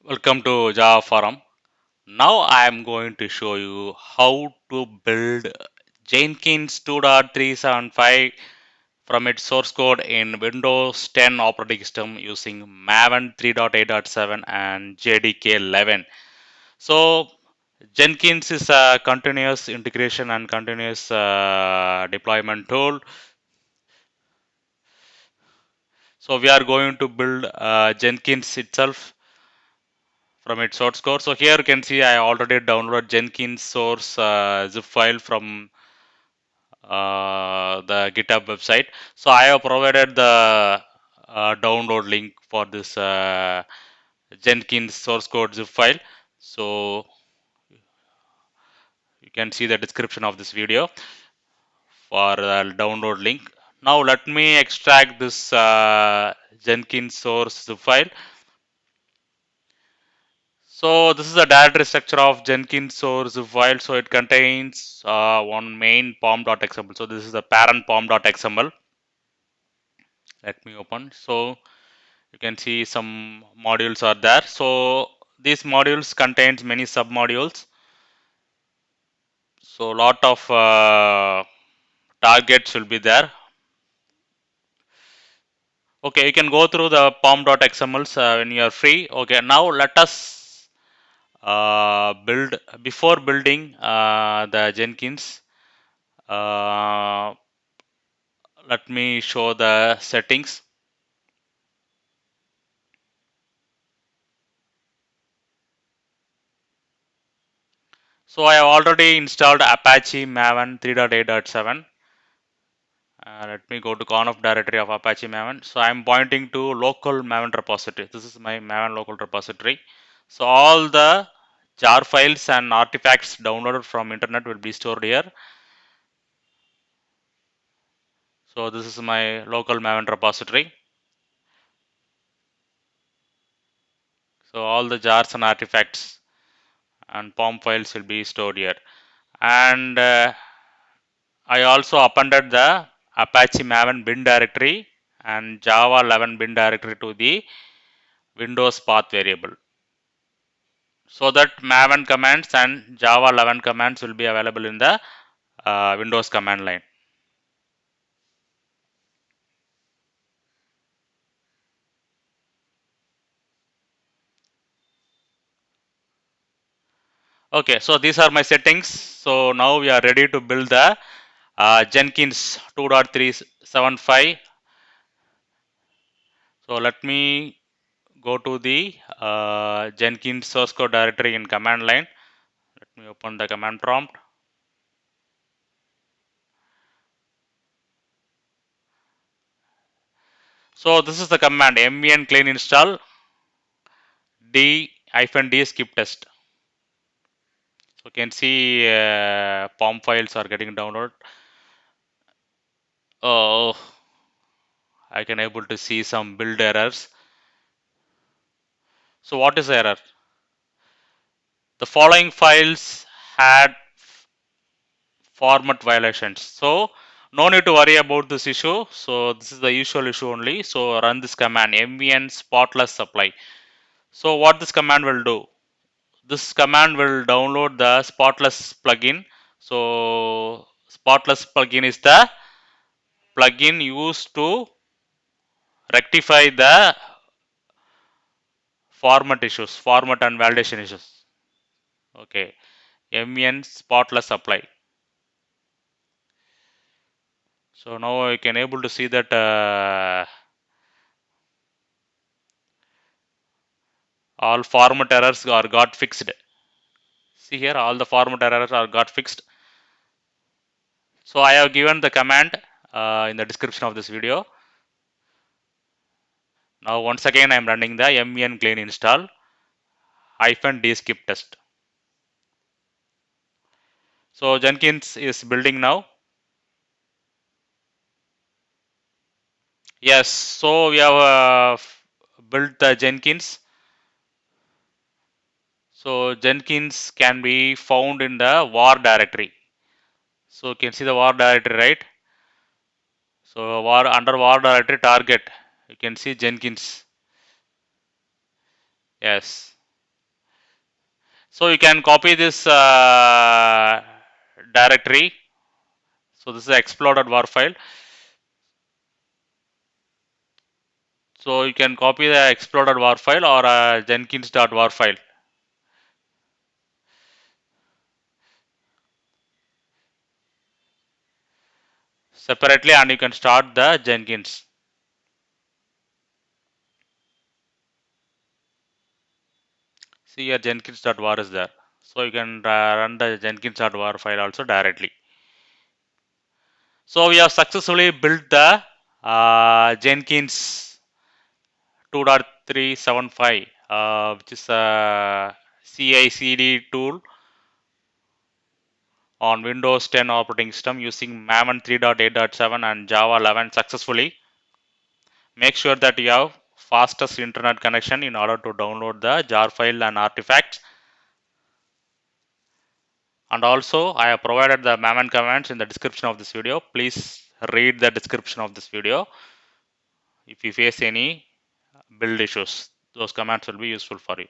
Welcome to Java Forum. Now I am going to show you how to build Jenkins 2.375 from its source code in Windows 10 operating system using Maven 3.8.7 and JDK 11. So Jenkins is a continuous integration and continuous deployment tool. So we are going to build Jenkins itself from its source code. So here you can see I already downloaded Jenkins source zip file from the GitHub website. So I have provided the download link for this Jenkins source code zip file. So you can see the description of this video for the download link. Now let me extract this Jenkins source zip file. So this is the directory structure of Jenkins source file. So it contains one main pom.xml. So this is the parent pom.xml. Let me open. So you can see some modules are there. So these modules contains many submodules. So lot of targets will be there. Okay, you can go through the pom.xmls when you are free. Okay, now let us build. Before building the Jenkins, uh, let me show the settings. So I have already installed Apache Maven 3.8.7. Let me go to conf directory of Apache Maven. So I am pointing to local Maven repository. This is my Maven local repository. So all the jar files and artifacts downloaded from internet will be stored here. So this is my local Maven repository. So all the jars and artifacts and POM files will be stored here. And I also appended the Apache Maven bin directory and Java 11 bin directory to the Windows path variable. So that Maven commands and Java 11 commands will be available in the Windows command line. Okay, so these are my settings. So now we are ready to build the Jenkins 2.375. So let me go to the Jenkins source code directory in command line. Let me open the command prompt. So this is the command mvn clean install -d test. So you can see POM files are getting downloaded. Oh, I can able to see some build errors. So what is the error? The following files had format violations. So no need to worry about this issue. So this is the usual issue only. So run this command mvn spotless supply. So what this command will do? This command will download the spotless plugin. So spotless plugin is the plugin used to rectify the format issues, format and validation issues. Okay, mvn spotless apply. So now I can able to see that all format errors are got fixed. See here, all the format errors are got fixed. So I have given the command in the description of this video. Now once again I am running the mvn clean install -DskipTest. So Jenkins is building now. Yes, so we have built the Jenkins. So Jenkins can be found in the var directory. So you can see the var directory, right? So under var directory target, you can see Jenkins. Yes. So you can copy this directory. So this is exploded war file. So you can copy the exploded war file or Jenkins.war file separately, and you can start the Jenkins. See here Jenkins.war is there. So you can run the Jenkins.war file also directly. So we have successfully built the Jenkins 2.375, which is a CI/CD tool on Windows 10 operating system using Maven 3.8.7 and Java 11 successfully. Make sure that you have fastest internet connection in order to download the jar file and artifacts. And also I have provided the Maven commands in the description of this video. Please read the description of this video. If you face any build issues, those commands will be useful for you.